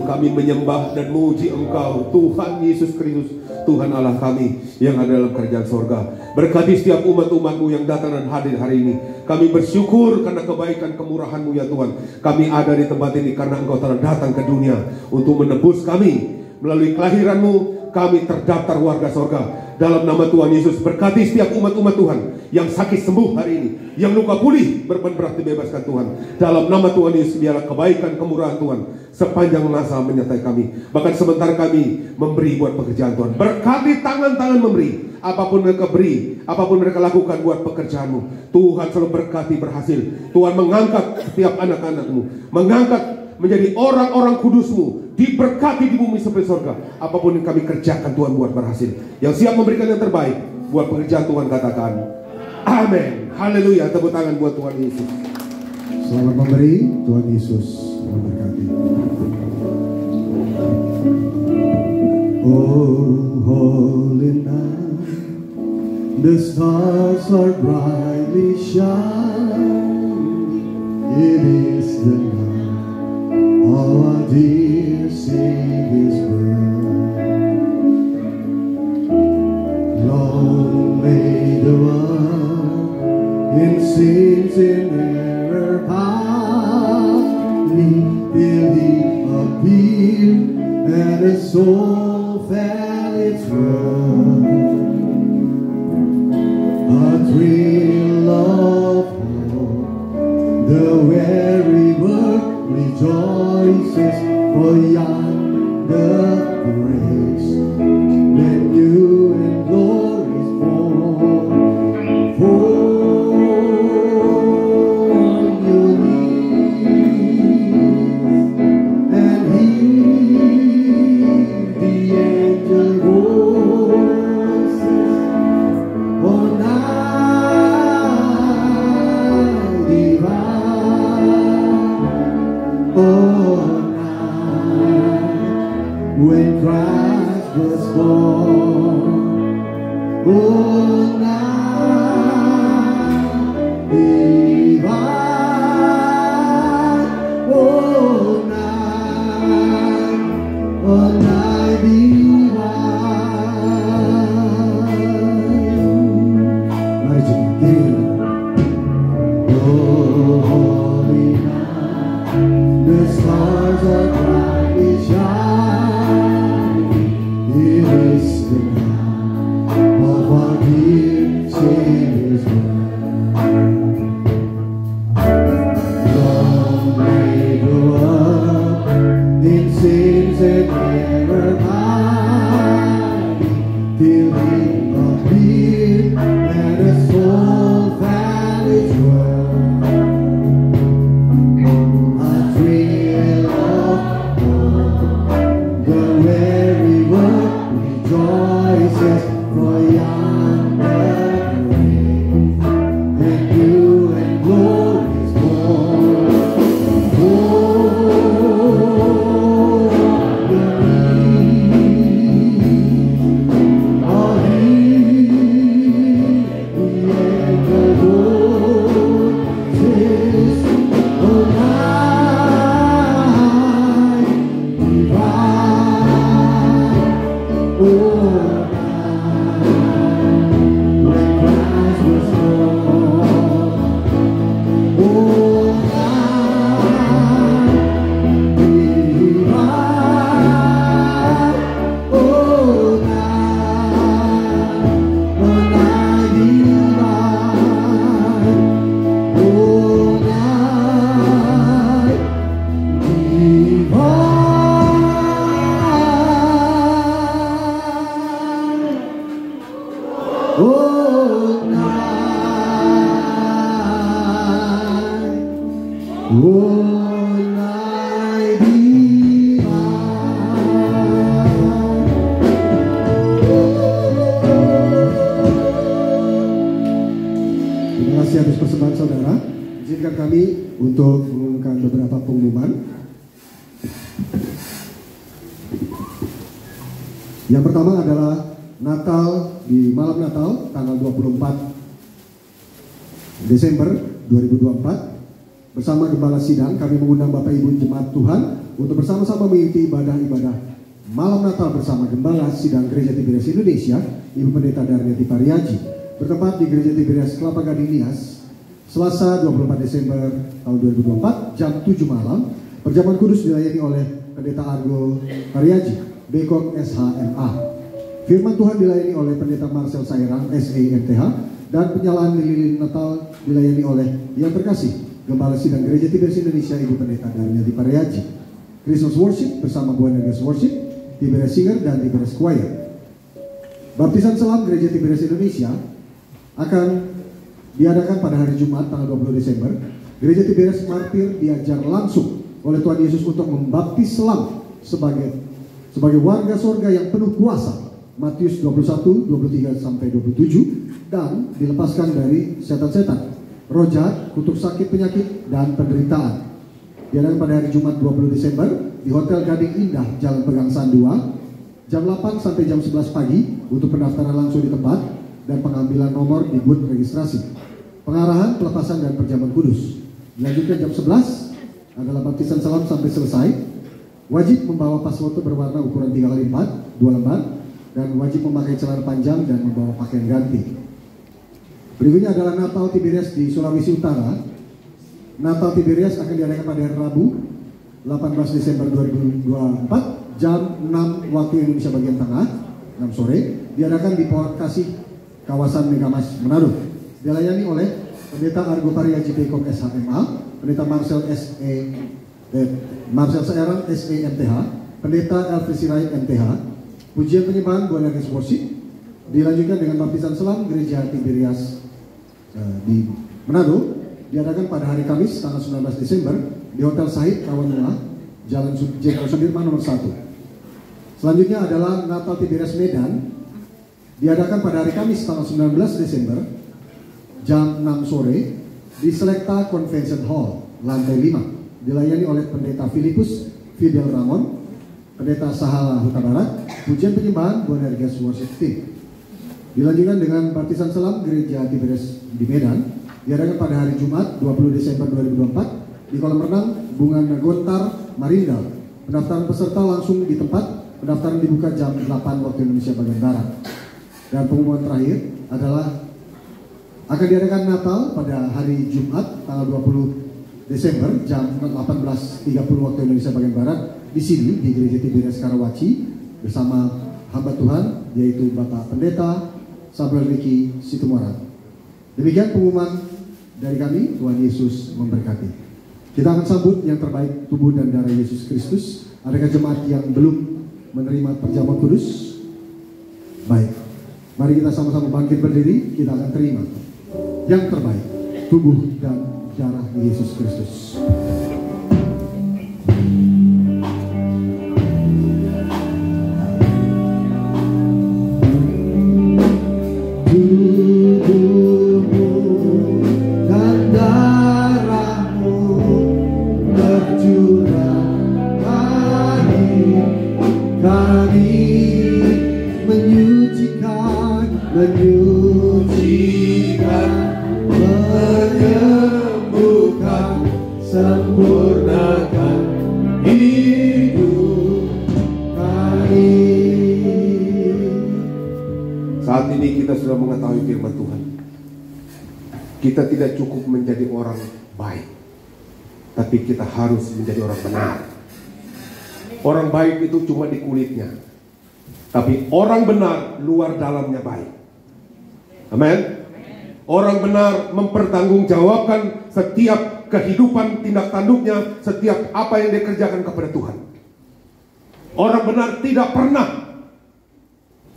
Kami menyembah dan memuji Engkau, Tuhan Yesus Kristus, Tuhan Allah kami yang ada dalam kerajaan sorga. Berkati setiap umat-umat-Mu yang datang dan hadir hari ini. Kami bersyukur karena kebaikan kemurahan-Mu ya Tuhan. Kami ada di tempat ini karena Engkau telah datang ke dunia untuk menebus kami. Melalui kelahiran-Mu kami terdaftar warga sorga. Dalam nama Tuhan Yesus, berkati setiap umat-umat Tuhan yang sakit sembuh hari ini, yang luka pulih, beban berat dibebaskan Tuhan. Dalam nama Tuhan Yesus, biarlah kebaikan kemurahan Tuhan sepanjang masa menyertai kami. Bahkan sementara kami memberi buat pekerjaan Tuhan, berkati tangan-tangan memberi. Apapun mereka beri, apapun mereka lakukan buat pekerjaan-Mu, Tuhan selalu berkati berhasil. Tuhan mengangkat setiap anak-anak-Mu, mengangkat menjadi orang-orang kudus-Mu, diberkati di bumi seperti surga. Apapun yang kami kerjakan Tuhan buat berhasil. Yang siap memberikan yang terbaik buat pekerjaan Tuhan, katakan amin. Haleluya. Tepuk tangan buat Tuhan Yesus. Selamat memberi. Tuhan Yesus memberkati. Oh holy night, the stars are brightly shining. It is the night of our dear Savior's birth. Long may the one in sins in error hide till he appeared and his soul felt its worth. A thrill of hope, the weary world rejoices for yonder grace that new and glorious born. For your knees and hear the angel voices on night divine. Oh, night when Christ was born. Oh, night divine. Oh, night divine. Mari kita diri. Oh, holy night, the stars are brightly shining. It is the night of our dear Savior's birth. Long may go up in sins and error untuk mengumumkan beberapa pengumuman. Yang pertama adalah Natal, di malam Natal tanggal 24 Desember 2024 bersama Gembala Sidang kami mengundang Bapak Ibu Jemaat Tuhan untuk bersama-sama mengikuti ibadah-ibadah malam Natal bersama Gembala Sidang Gereja Tiberias Indonesia, Ibu Pendeta Darmiati Pariaji, bertempat di Gereja Tiberias Kelapa Gading Nias, Selasa 24 Desember tahun 2024 jam 7 malam. Perjamuan kudus dilayani oleh Pendeta Argo Pariaji, Bekok SHMA. Firman Tuhan dilayani oleh Pendeta Marcel Sairang SEMTH, dan penyalaan lilin Natal dilayani oleh Yang Terkasih Gembala Sidang Gereja Tiberias Indonesia, Ibu Pendeta Darmiati Pariaji. Christmas Worship bersama Buana Gas Worship, Tiberias Singer dan Tiberias Choir. Baptisan Selam Gereja Tiberias Indonesia akan diadakan pada hari Jumat tanggal 20 Desember. Gereja Tiberias Martir diajar langsung oleh Tuhan Yesus untuk membaptis selam sebagai warga sorga yang penuh kuasa. Matius 21, 23 sampai 27, dan dilepaskan dari setan-setan, roh jahat, kutuk sakit, penyakit, dan penderitaan. Diadakan pada hari Jumat 20 Desember di Hotel Gading Indah, Jalan Pegangsaan 2, jam 8 sampai jam 11 pagi untuk pendaftaran langsung di tempat dan pengambilan nomor di booth registrasi. Pengarahan, pelepasan, dan perjamuan kudus. Dilanjutkan jam 11 adalah baptisan selam sampai selesai. Wajib membawa pas foto berwarna ukuran 3x4, 2 lembar, dan wajib memakai celana panjang dan membawa pakaian ganti. Berikutnya adalah Natal Tiberias di Sulawesi Utara. Natal Tiberias akan diadakan pada hari Rabu 18 Desember 2024 jam 6 waktu Indonesia bagian tengah, 6 sore, diadakan di Port Kasih, kawasan Megamas, Manado. Dilayani oleh Pendeta Argo Pariaji Bekok SHMA, Pendeta Marcel Sairang SEMTH, Pendeta Elvis Sirait MTH. Pujian penyembahan Buana Gas Worship dilanjutkan dengan baptisan selam Gereja Tiberias di Manado, diadakan pada hari Kamis tanggal 19 Desember di Hotel Sahid Kawanua, Jalan Jenderal Sudirman nomor 1. Selanjutnya adalah Natal Tiberias Medan, diadakan pada hari Kamis tanggal 19 Desember jam 6 sore di Selecta Convention Hall, lantai 5, dilayani oleh Pendeta Filipus Fidel Ramon, Pendeta Sahala Huta Barat. Pujian penyembahan Buana Gas Worship Team dilanjutkan dengan baptisan selam Gereja Tiberias di Medan, diadakan pada hari Jumat 20 Desember 2024 di kolam renang Bunga Nagontar, Marindal. Pendaftaran peserta langsung di tempat. Pendaftaran dibuka jam 8 waktu Indonesia bagian Barat. Dan pengumuman terakhir adalah akan diadakan Natal pada hari Jumat tanggal 20 Desember jam 18.30 waktu Indonesia bagian Barat di sini di Gereja Tiberias Karawaci bersama hamba Tuhan yaitu Bapak Pendeta Samuel Riki Situmorang. Demikian pengumuman dari kami. Tuhan Yesus memberkati. Kita akan sambut yang terbaik tubuh dan darah Yesus Kristus. Adakah jemaat yang belum menerima perjamuan kudus? Baik, mari kita sama-sama bangkit berdiri. Kita akan terima yang terbaik tubuh dan darah Yesus Kristus. Saat ini kita sudah mengetahui firman Tuhan. Kita tidak cukup menjadi orang baik, tapi kita harus menjadi orang benar. Orang baik itu cuma di kulitnya, tapi orang benar luar dalamnya baik. Amin. Orang benar mempertanggungjawabkan setiap kehidupan tindak tanduknya, setiap apa yang dia kerjakan kepada Tuhan. Orang benar tidak pernah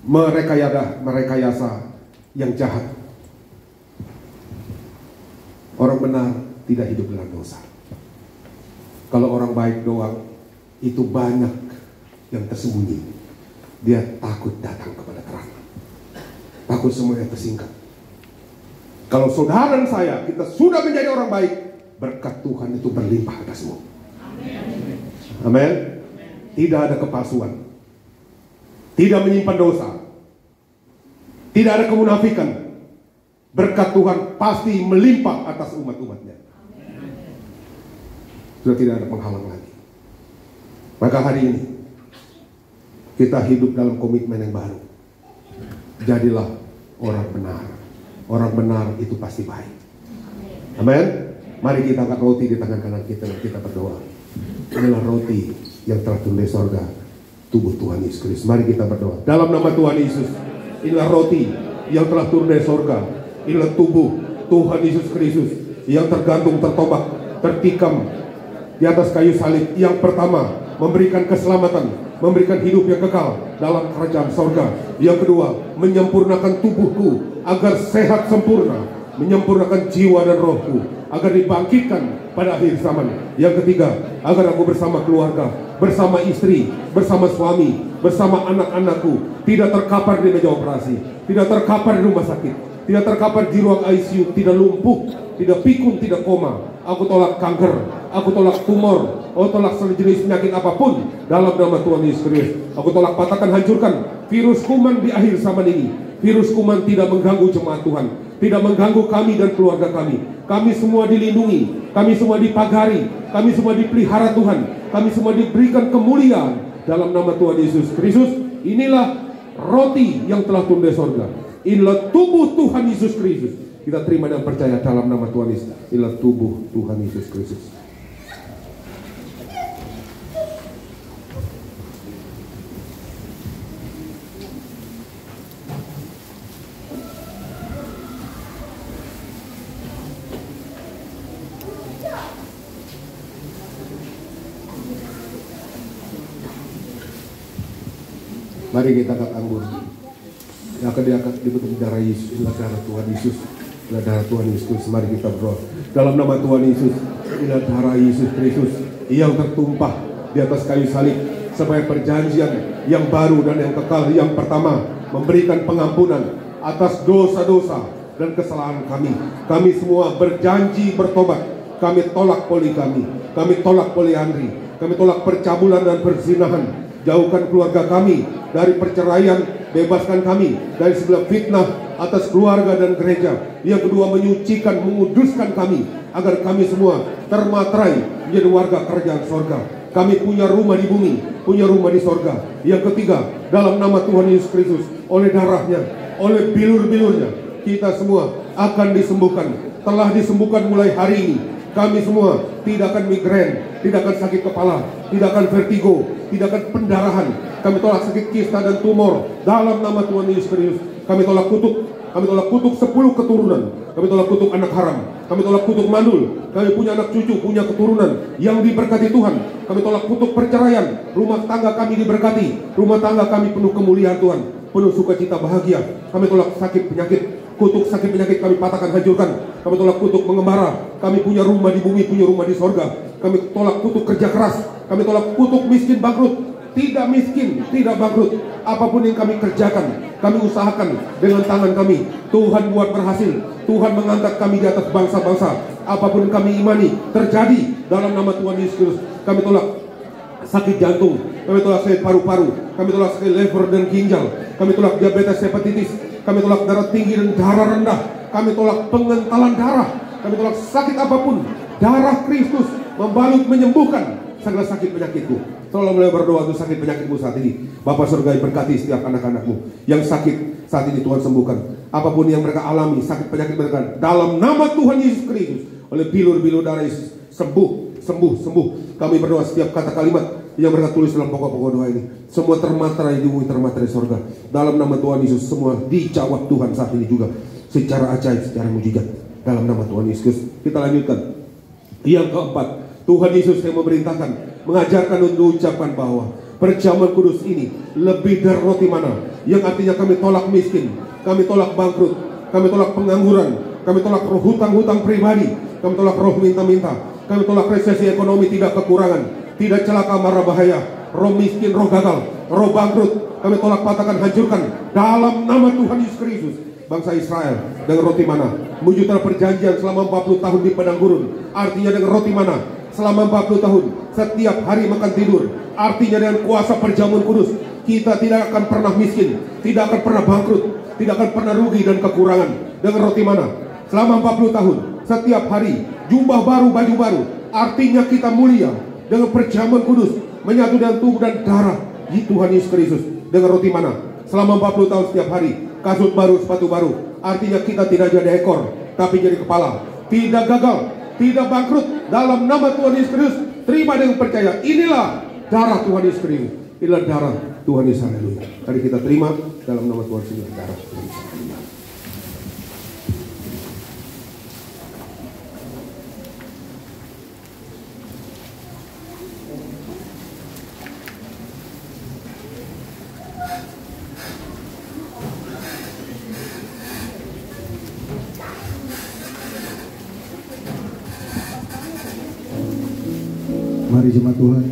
merekayasa yang jahat. Orang benar tidak hidup dalam dosa. Kalau orang baik doang, itu banyak yang tersembunyi. Dia takut datang kepada terang. Takut semuanya tersingkap. Kalau saudara dan saya, kita sudah menjadi orang baik, berkat Tuhan itu berlimpah atasmu. Amin. Tidak ada kepalsuan, tidak menyimpan dosa, tidak ada kemunafikan. Berkat Tuhan pasti melimpah atas umat-umatnya. Sudah tidak ada penghalang lagi. Maka hari ini kita hidup dalam komitmen yang baru. Jadilah orang benar. Orang benar itu pasti baik. Amin. Mari kita angkat roti di tangan kanan kita dan kita berdoa. Inilah roti yang telah turun dari sorga, tubuh Tuhan Yesus Kristus. Mari kita berdoa. Dalam nama Tuhan Yesus, inilah roti yang telah turun dari sorga. Inilah tubuh Tuhan Yesus Kristus yang tergantung, tertobak, tertikam di atas kayu salib. Yang pertama, memberikan keselamatan, memberikan hidup yang kekal dalam kerajaan sorga. Yang kedua, menyempurnakan tubuhku agar sehat sempurna, menyempurnakan jiwa dan rohku agar dibangkitkan pada akhir zaman. Yang ketiga, agar aku bersama keluarga, bersama istri, bersama suami, bersama anak-anakku tidak terkapar di meja operasi, tidak terkapar di rumah sakit, tidak terkapar di ruang ICU, tidak lumpuh, tidak pikun, tidak koma. Aku tolak kanker, aku tolak tumor, aku tolak sejenis penyakit apapun dalam nama Tuhan Yesus Kristus. Aku tolak, patahkan, hancurkan virus kuman di akhir zaman ini. Virus kuman tidak mengganggu jemaat Tuhan, tidak mengganggu kami dan keluarga kami. Kami semua dilindungi, kami semua dipagari, kami semua dipelihara Tuhan, kami semua diberikan kemuliaan dalam nama Tuhan Yesus Kristus. Inilah roti yang telah turun dari sorga. Inilah tubuh Tuhan Yesus Kristus. Kita terima dan percaya dalam nama Tuhan Yesus. Inilah tubuh Tuhan Yesus Kristus. Mari kita angkat anggur yang akan diangkat dibentuk darah Yesus. Inilah darah Tuhan Yesus, inilah darah Tuhan Yesus. Mari kita berdoa dalam nama Tuhan Yesus. Inilah darah Yesus Kristus yang tertumpah di atas kayu salib sebagai perjanjian yang baru dan yang kekal. Yang pertama, memberikan pengampunan atas dosa-dosa dan kesalahan kami. Kami semua berjanji bertobat. Kami tolak poligami, kami tolak poliandri, kami tolak percabulan dan perzinahan. Jauhkan keluarga kami dari perceraian, bebaskan kami dari segala fitnah atas keluarga dan gereja. Yang kedua, menyucikan, menguduskan kami agar kami semua termaterai menjadi warga kerajaan sorga. Kami punya rumah di bumi, punya rumah di sorga. Yang ketiga, dalam nama Tuhan Yesus Kristus, oleh darahnya, oleh bilur-bilurnya, kita semua akan disembuhkan. Telah disembuhkan mulai hari ini. Kami semua tidak akan migrain, tidak akan sakit kepala, tidak akan vertigo, tidak akan pendarahan. Kami tolak sakit kista dan tumor dalam nama Tuhan Yesus Kristus. Kami tolak kutuk, kami tolak kutuk 10 keturunan. Kami tolak kutuk anak haram, kami tolak kutuk mandul. Kami punya anak cucu, punya keturunan yang diberkati Tuhan. Kami tolak kutuk perceraian. Rumah tangga kami diberkati, rumah tangga kami penuh kemuliaan Tuhan, penuh sukacita bahagia. Kami tolak sakit penyakit, kutuk sakit penyakit kami patahkan, hancurkan. Kami tolak kutuk mengembara. Kami punya rumah di bumi, punya rumah di sorga. Kami tolak kutuk kerja keras. Kami tolak kutuk miskin bangkrut. Tidak miskin, tidak bangkrut. Apapun yang kami kerjakan, kami usahakan dengan tangan kami, Tuhan buat berhasil. Tuhan mengangkat kami di atas bangsa-bangsa. Apapun yang kami imani terjadi dalam nama Tuhan Yesus Kristus. Kami tolak sakit jantung, kami tolak sakit paru-paru, kami tolak sakit liver dan ginjal, kami tolak diabetes, hepatitis, kami tolak darah tinggi dan darah rendah, kami tolak pengentalan darah, kami tolak sakit apapun. Darah Kristus membalut, menyembuhkan segala sakit penyakitku. Tolong mulai berdoa untuk sakit penyakitmu saat ini. Bapa surga, berkati setiap anak-anakmu yang sakit saat ini, Tuhan sembuhkan. Apapun yang mereka alami, sakit penyakit mereka, dalam nama Tuhan Yesus Kristus, oleh bilur-bilur darah Yesus, sembuh, sembuh, sembuh. Kami berdoa setiap kata kalimat yang mereka tulis dalam pokok-pokok doa ini, semua termaterai di bumi, termaterai sorga. Dalam nama Tuhan Yesus, semua dijawab Tuhan saat ini juga, secara ajaib, secara mujizat. Dalam nama Tuhan Yesus. Kita lanjutkan. Yang keempat, Tuhan Yesus yang memerintahkan, mengajarkan untuk ucapan bahwa perjamuan kudus ini lebih dari roti mana, yang artinya kami tolak miskin, kami tolak bangkrut, kami tolak pengangguran, kami tolak roh hutang-hutang pribadi, kami tolak roh minta-minta, kami tolak resesi ekonomi, tidak kekurangan, tidak celaka mara bahaya, roh miskin, roh gagal, roh bangkrut, kami tolak, patahkan, hancurkan dalam nama Tuhan Yesus Kristus. bangsa Israel dengan roti mana? Menuju tanah perjanjian selama 40 tahun di padang gurun. Artinya dengan roti mana? Selama 40 tahun setiap hari makan tidur. Artinya dengan kuasa perjamuan kudus kita tidak akan pernah miskin, tidak akan pernah bangkrut, tidak akan pernah rugi dan kekurangan. Dengan roti mana? Selama 40 tahun setiap hari jubah baru, baju baru. Artinya kita mulia dengan perjamuan kudus, menyatu dengan tubuh dan darah Tuhan Yesus Kristus. Dengan roti mana? Selama 40 tahun setiap hari kasut baru, sepatu baru. Artinya kita tidak jadi ekor, tapi jadi kepala. Tidak gagal, tidak bangkrut. Dalam nama Tuhan Yesus Kristus, terima dengan percaya. Inilah darah Tuhan Yesus Kristus. Inilah darah Tuhan Yesus. Haleluya. Mari kita terima dalam nama Tuhan Yesus. Darah Tuhan Yesus. Mari jemaat Tuhan,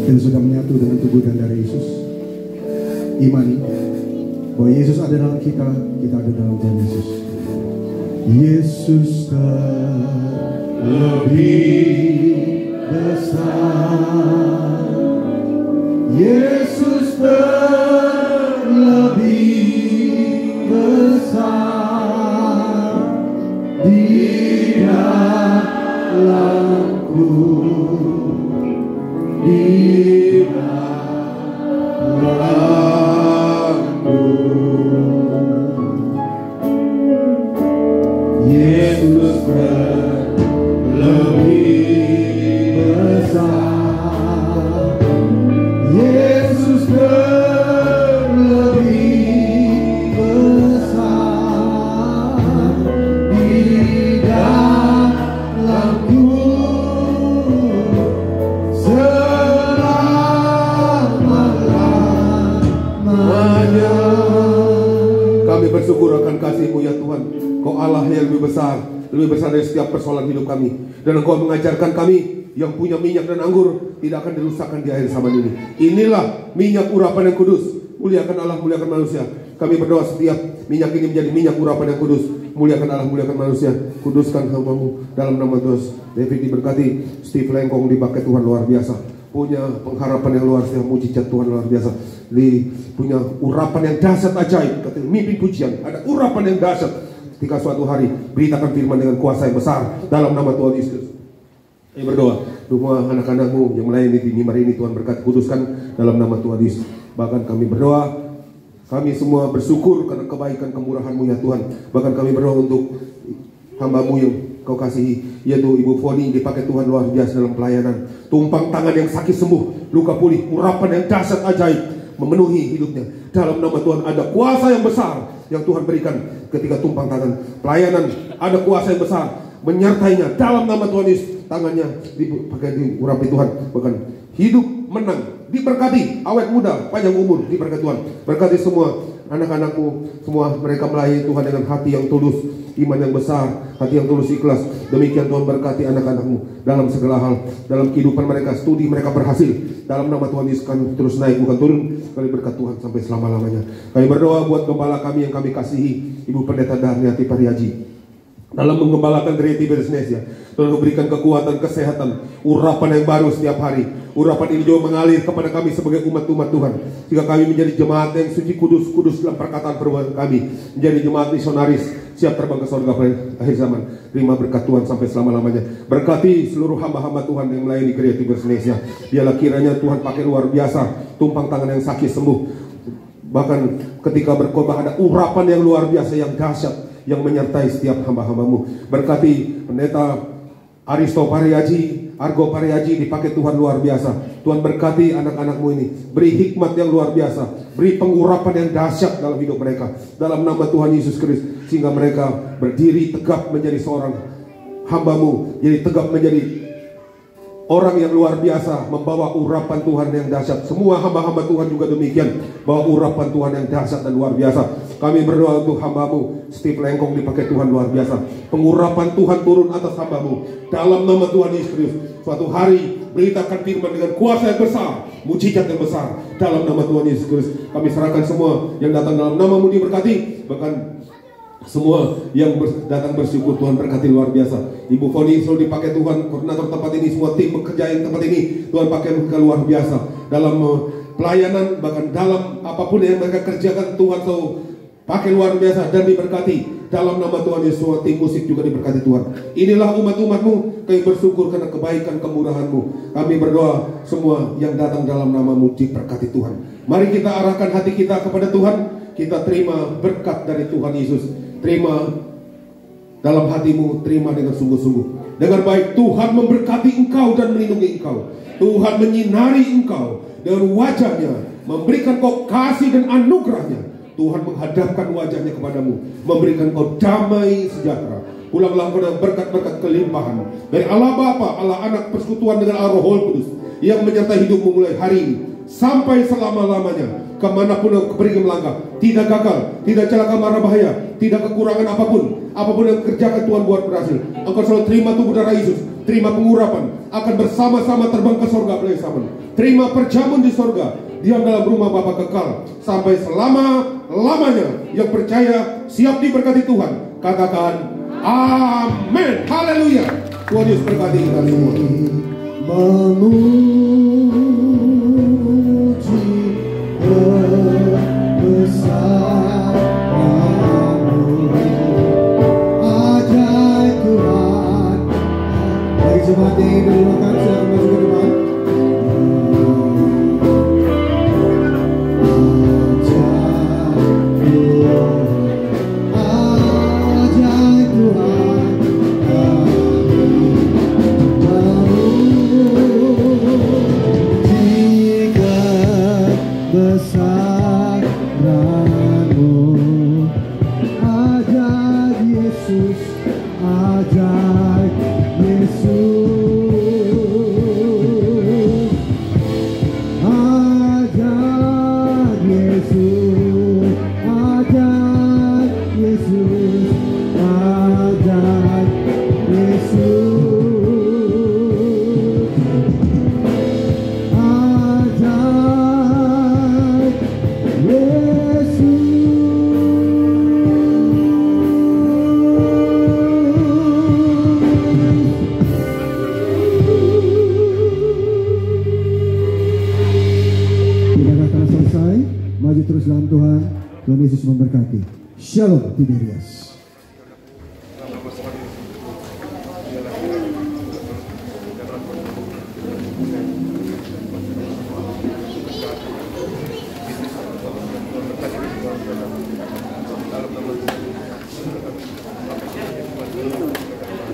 kita sudah menyatu dengan tubuh dan darah Yesus. Imani bahwa Yesus ada dalam kita, kita ada dalam Tuhan Yesus. Yesus terlebih besar, Yesus terlebih besar di dalamku, di dalamku. Yesus terlebih besar, Yesus terlebih besar di dalamku selama-lamanya. Kami bersyukur akan kasih-Mu ya Tuhan. Kau Allah yang lebih besar dari setiap persoalan hidup kami. Dan Engkau mengajarkan kami yang punya minyak dan anggur tidak akan dirusakkan di akhir zaman ini. Inilah minyak urapan yang kudus. Muliakan Allah, muliakan manusia. Kami berdoa setiap minyak ini menjadi minyak urapan yang kudus. Muliakan Allah, muliakan manusia. Kuduskan hamba-Mu dalam nama Tuhan. David diberkati, Steve Lengkong dipakai Tuhan luar biasa. Punya pengharapan yang luar biasa, mujizat Tuhan luar biasa. Punya urapan yang dahsyat ajaib. Kata mimpi pujian, ada urapan yang dahsyat. Ketika suatu hari beritakan firman dengan kuasa yang besar dalam nama Tuhan Yesus. Kami berdoa, semua anak-anak-Mu yang melayani di mimbar ini Tuhan berkati, kuduskan dalam nama Tuhan Yesus. Bahkan kami berdoa, kami semua bersyukur karena kebaikan kemurahan-Mu ya Tuhan. Bahkan kami berdoa untuk hamba-Mu yang Kau kasihi, yaitu Ibu Foni, dipakai Tuhan luar biasa dalam pelayanan. Tumpang tangan yang sakit sembuh, luka pulih, urapan yang dahsyat ajaib memenuhi hidupnya. Dalam nama Tuhan ada kuasa yang besar yang Tuhan berikan ketika tumpang tangan pelayanan. Ada kuasa yang besar menyertainya dalam nama Tuhan Yesus. Tangannya dipakai diurapi Tuhan, bahkan hidup menang, diberkati, awet muda, panjang umur, diberkati Tuhan. Berkati semua anak-anak-Mu, semua mereka melayani Tuhan dengan hati yang tulus, iman yang besar, hati yang tulus, ikhlas. Demikian Tuhan berkati anak-anak-Mu dalam segala hal, dalam kehidupan mereka, studi mereka berhasil. Dalam nama Tuhan Yesus kami terus naik bukan turun. Kami berkat Tuhan sampai selama-lamanya. Kami berdoa buat gembala kami yang kami kasihi, Ibu Pendeta Darniati Pariaji, dalam menggembalakan gereja Tiberias. Tuhan berikan kekuatan, kesehatan, urapan yang baru setiap hari. Urapan ini juga mengalir kepada kami sebagai umat-umat Tuhan, sehingga kami menjadi jemaat yang suci, kudus dalam perkataan perbuatan kami, menjadi jemaat misionaris siap terbang ke surga pada akhir zaman. Terima berkat Tuhan sampai selama-lamanya. Berkati seluruh hamba-hamba Tuhan yang melayani gereja Tiberias. Biarlah kiranya Tuhan pakai luar biasa, tumpang tangan yang sakit sembuh. Bahkan ketika berkhotbah ada urapan yang luar biasa, yang dahsyat, yang menyertai setiap hamba-hamba-Mu. Berkati Pendeta Aristo Pariaji, Argo Pariaji, dipakai Tuhan luar biasa. Tuhan berkati anak-anak-Mu ini, beri hikmat yang luar biasa, beri pengurapan yang dahsyat dalam hidup mereka, dalam nama Tuhan Yesus Kristus, sehingga mereka berdiri tegap menjadi seorang hamba-Mu, jadi tegap menjadi orang yang luar biasa, membawa urapan Tuhan yang dahsyat. Semua hamba-hamba Tuhan juga demikian, bawa urapan Tuhan yang dahsyat dan luar biasa. Kami berdoa untuk hamba-Mu Steve Lengkong, dipakai Tuhan luar biasa. Pengurapan Tuhan turun atas hamba-Mu dalam nama Tuhan Yesus Kristus. Suatu hari beritakan firman dengan kuasa yang besar, mujizat yang besar dalam nama Tuhan Yesus Kristus. Kami serahkan semua yang datang dalam nama-Mu diberkati, bahkan semua yang datang bersyukur. Tuhan berkati luar biasa. Ibu Foni selalu dipakai Tuhan, koordinator tempat ini, semua tim bekerja yang tempat ini, Tuhan pakai mereka luar biasa dalam pelayanan, bahkan dalam apapun yang mereka kerjakan, Tuhan selalu pakai luar biasa dan diberkati. Dalam nama Tuhan Yesus, semua tim musik juga diberkati Tuhan. Inilah umat-umat-Mu, kami bersyukur karena kebaikan kemurahan-Mu. Kami berdoa semua yang datang dalam nama-Mu diberkati Tuhan. Mari kita arahkan hati kita kepada Tuhan. Kita terima berkat dari Tuhan Yesus. Terima dalam hatimu, terima dengan sungguh-sungguh. Dengar baik, Tuhan memberkati engkau dan melindungi engkau. Tuhan menyinari engkau dengan wajahnya, memberikan kau kasih dan anugerahnya. Tuhan menghadapkan wajahnya kepadamu, memberikan kau damai sejahtera. Pulanglah kau dengan berkat-berkat kelimpahan dari Allah Bapa, Allah Anak, persekutuan dengan Allah Roh Kudus yang menyertai hidupmu mulai hari ini sampai selama-lamanya. Kemanapun kau pergi melangkah, tidak gagal, tidak celaka mara bahaya, tidak kekurangan apapun yang kerjakan Tuhan buat berhasil. Engkau selalu terima tubuh darah Yesus, terima pengurapan, akan bersama-sama terbang ke sorga bersama. Terima perjamuan di sorga, diam dalam rumah Bapa kekal sampai selama-lamanya. Yang percaya siap diberkati Tuhan, katakan amin. Haleluya. Tuhan Yesus berkati kita semua. Jemaat yang ingin didoakan silakan maju ke depan. Ajaib Tuhan, jika besar-Mu, ajaib Yesus, ajaib Yesus. Maju terus dalam Tuhan. Tuhan Yesus memberkati. Shalom Tiberias.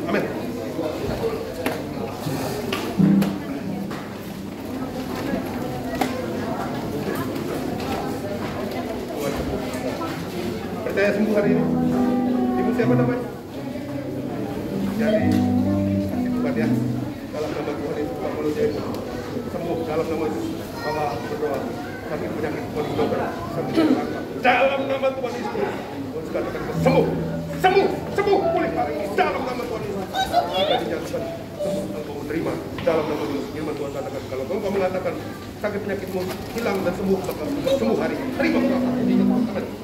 Amin. Percaya sembuh hari ini. Ibu siapa namanya? Jadi kasih Tuhan ya. Dalam nama Tuhan Yesus, kalau jadi sembuh dalam nama Yesus. Kalau berdoa sakit penyakit pun dokter sembuh dalam nama Tuhan Yesus. Tuhan katakan sembuh, sembuh, sembuh pulih hari ini dalam nama Tuhan Yesus. Jika dinyatakan sembuh, engkau terima dalam nama Yesus. Firman Tuhan katakan kalau engkau mengatakan sakit penyakitmu hilang dan sembuh, maka engkau sembuh hari ini. Terima kasih.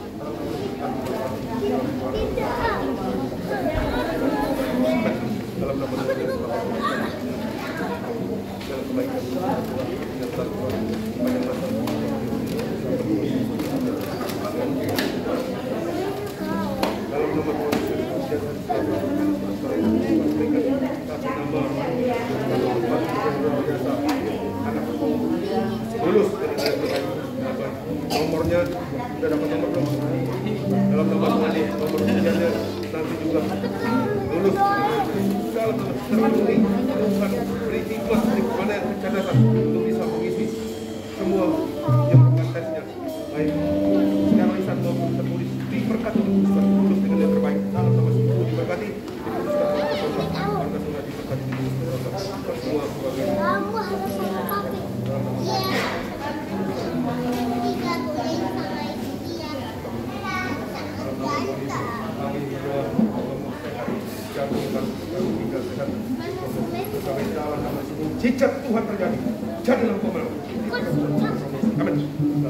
Dalam nama Tuhan dalam kebaikan yang telah banyak masa dalam nama Tuhan lulus nomornya sudah dapat nomor belum? Dalam nama Tuhan nomor ujiannya nanti juga lulus dalam terpenuhi bukan beri hikmah di mana yang kecerdasan untuk bisa mengisi semua yang bukan tesnya baik secara lisan maupun tertulis diberkati untuk lulus dengan yang terbaik dalam nama Tuhan diberkati diputuskan warga surga diberkati semua sebagai Cicak Tuhan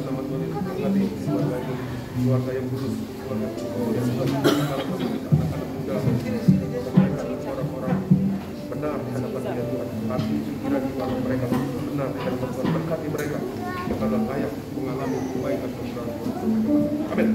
nama Tuhan Yesus berkati keluarga yang kudus, keluarga yang sudah dalam anak-anak muda, orang-orang benar di hadapan Dia Tuhan. Hati pikiran jiwa mereka benar di hadapan Tuhan. Berkati mereka akan layak mengalami kebaikan kemudahan Tuhan. Amin.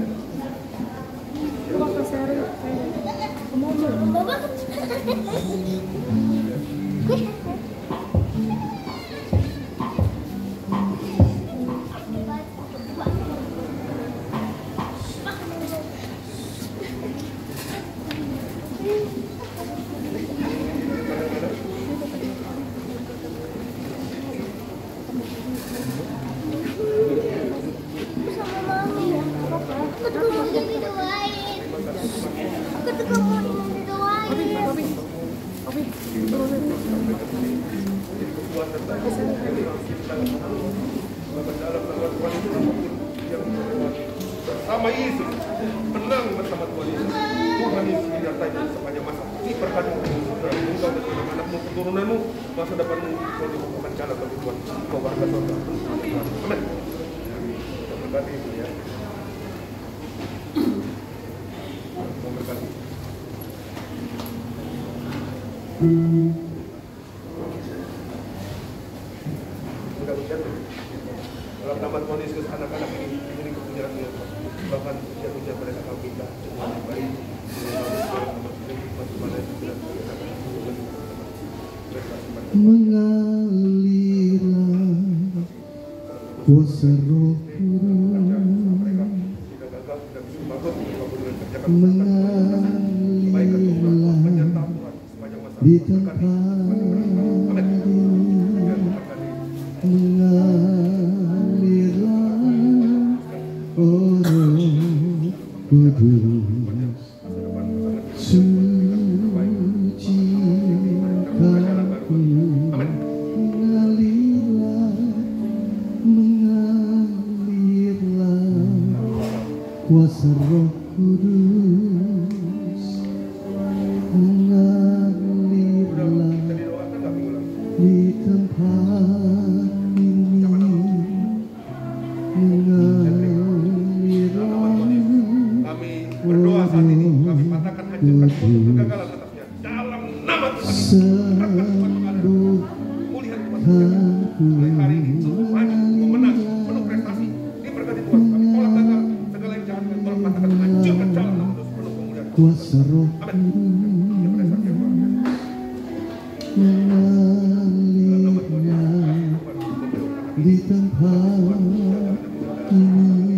Bersama Yesus, menang bersama Tuhan Yesus. Tuhan Yesus menyertai sepanjang masa. Ini berkat engkau dan anak-anakmu, keturunanmu, masa depanmu, kau dibukakan jalan bagi Tuhan. Kau warga surga. Amin. Kita berkati itu ya. Kau berkati. Mudah-mudahan dalam nama Tuhan Yesus anak-anak ini diberi kepunyaan Tuhan. Bahkan ujian-ujian mereka akan minta dengan yang baik. Mengalirlah kuasa Roh Kudus, mengalirlah di tempat kuasa Roh Kudus, mengalirlah di tempat ini, mengalirlah. Kami berdoa saat ini, kami patahkan hancurkan kegagalan atasnya dalam nama Tuhan. Mulai hari ini Tuhan memenang penuh prestasi, diberkati Tuhan. Kami tolak gagal segala yang jahat, kami tolak patahkan hancurkan dalam nama Tuhan penuh kemuliaan. Kuasa Roh mengalirlah di tempat ini,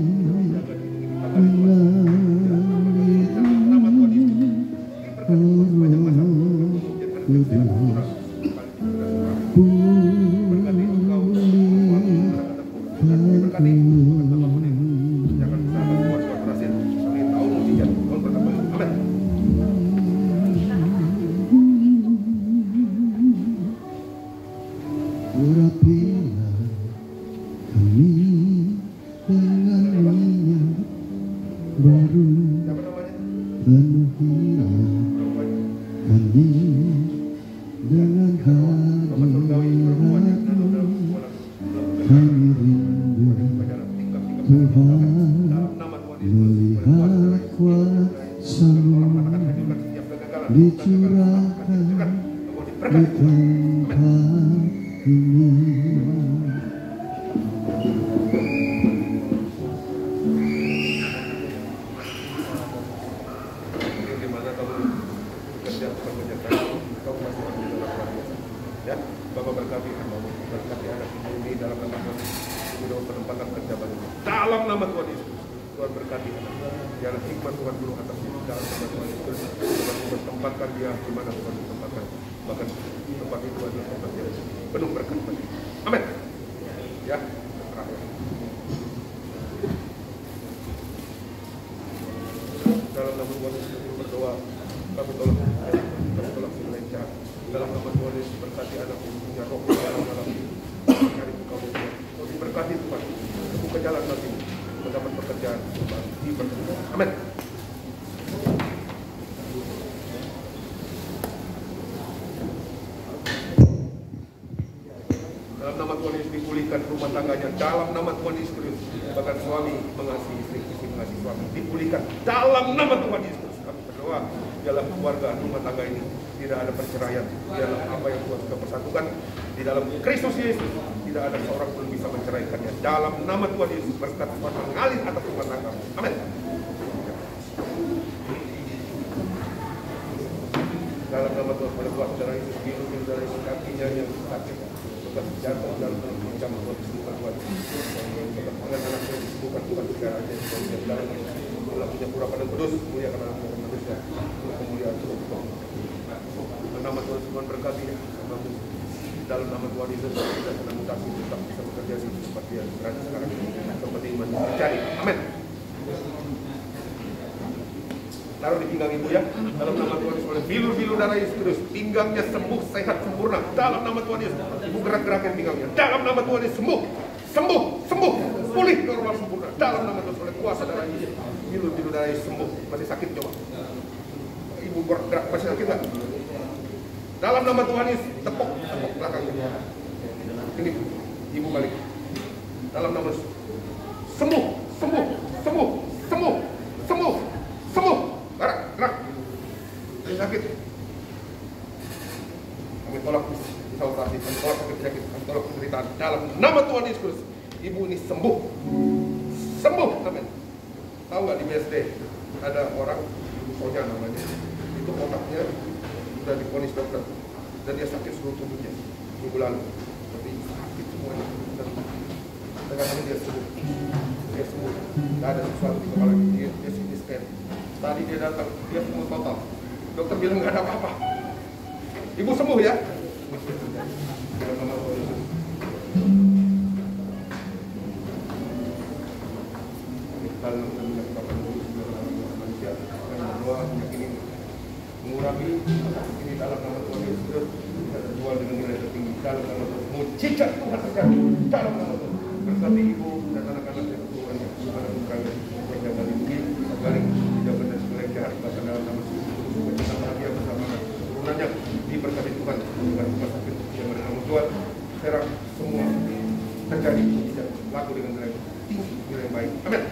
urapilah kami dengan minyak baru, penuhilah kami dengan hadiratmu. Kami rindu Tuhan melihat kuasa-Mu dicurahkan di tempat ini. Ya, Bapak berkati hamba-Mu, berkati anak ini dalam nama Tuhan, penempatan kerja baginya. Dalam nama Tuhan Yesus, Tuhan berkati anak. Biarlah hikmat Tuhan guru atasnya dalam nama Tuhan Yesus. Tuhan menempatkan dia di mana Tuhan menempatkan. Bahkan tempat itu adalah tempat yang penuh berkat bagi. Amin. Ya, terakhir. Dalam nama Tuhan Yesus berdoa, kami tolak segala yang jahat. Dalam nama Tuhan Yesus berkati anak ini punya roh dalam cari Engkau Tuhan. Kau diberkati Tuhan, buka jalan bagi mendapat pekerjaan diberkati. Amin. Dalam nama Tuhan Yesus dipulihkan dipulihkan rumah tangganya dalam nama Tuhan Yesus Kristus. Bahkan suami mengasihi istri, istri mengasihi suami, dipulihkan dalam nama Tuhan Yesus Kristus. Kami berdoa dalam keluarga rumah tangga ini tidak ada perceraian, di dalam apa yang Tuhan sudah persatukan di dalam Kristus Yesus. Tidak ada seorang pun bisa menceraikannya. Dalam nama Tuhan Yesus, berkat Tuhan mengalir atas rumah tangga. Amin. Dalam nama Tuhan, pada kuasa darah Yesus, biru darah Yesus, kakinya yang sakit, bekas jatuh dalam macam Tuhan disembuhkan Tuhan. Bekas pengen anaknya disembuhkan Tuhan sekarang aja. Tuhan dalam Allah punya pura pada kudus, muliakan anaknya dan manusia. Kemuliaan Tuhan. Nama Tuhan berkati ya. Dalam nama Tuhan Yesus kita sedang mutasi tetap bisa bekerja di tempat dia berada sekarang ini seperti iman terjadi. Amin. Taruh di pinggang ibu ya. Dalam nama Tuhan Yesus, bilur-bilur darah Yesus Kristus, pinggangnya sembuh, sehat, sempurna. Dalam nama Tuhan Yesus, ibu gerak-gerakin pinggangnya. Dalam nama Tuhan Yesus, sembuh, sembuh, sembuh, pulih normal sempurna. Dalam nama Tuhan, oleh kuasa darah Yesus, bilur-bilur darah Yesus sembuh. Masih sakit coba? Ibu bergerak masih sakit nggak? Dalam nama Tuhan Yesus, tepuk belakangnya. Ini, ibu balik. Dalam nama Yesus, sembuh, sembuh, sembuh, sembuh, sembuh, sembuh. Gerak. Ini sakit. Kami tolak bisa operasi, kami tolak penyakit, kami tolak penderitaan. Dalam nama Tuhan Yesus, ibu ini sembuh, sembuh. Amin. Tahu nggak di BSD ada orang, Sonya namanya, itu otaknya sudah diponis dokter dan dia sakit seluruh tubuhnya minggu lalu, tapi sakit semuanya dan tengah-tengah dia sembuh, tidak ada sesuatu di kepala dia CT scan. Tadi dia datang, dia sembuh total, dokter bilang nggak ada apa-apa, ibu sembuh ya. Dalam nama Tuhan Yesus. Dalam manusia dan berdoa ini mengurangi ini dalam nama Tuhan Yesus, kita terjual dengan nilai tertinggi dalam nama Tuhan. Mujizat Tuhan terjadi dalam nama Tuhan. Berkati ibu dan anak-anak yang Tuhan yang bukan yang jangan lindungi garing tidak benar segala jahat bahkan dalam nama Yesus. Kita bahagia bersama turunannya diberkati Tuhan bukan rumah sakit yang bernama Tuhan. Sekarang semua terjadi mujizat laku dengan nilai tinggi, nilai yang baik. Amin.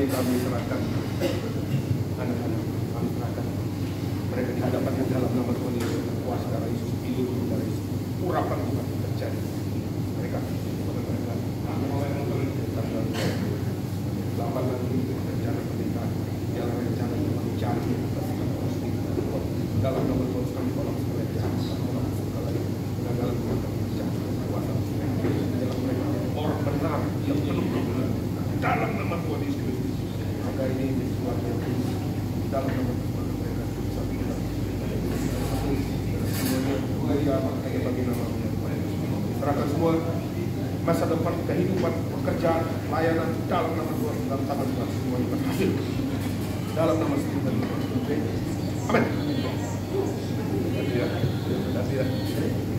ini kami serahkan anak-anak, kami serahkan mereka di hadapan yang dalam nama Tuhan Yesus, kuasa darah Yesus, hidup darah Yesus, urapan Tuhan terjadi. Mereka selamat lagi rencana pernikahan, jalan rencana yang kami cari dalam nama Tuhan kami tolong supaya jangan orang suka lagi dan dalam Tuhan kami jangan kuasa dalam mereka orang benar yang penuh kebenaran dalam nama Tuhan Yesus. Maka ini sesuatu yang dalam nama Tuhan mereka bisa kita semuanya bagi nama Tuhan. Serahkan semua masa depan, kehidupan, pekerjaan, layanan dalam nama Tuhan, dalam tangan Tuhan semuanya berhasil dalam nama Tuhan. Amin. Terima kasih ya.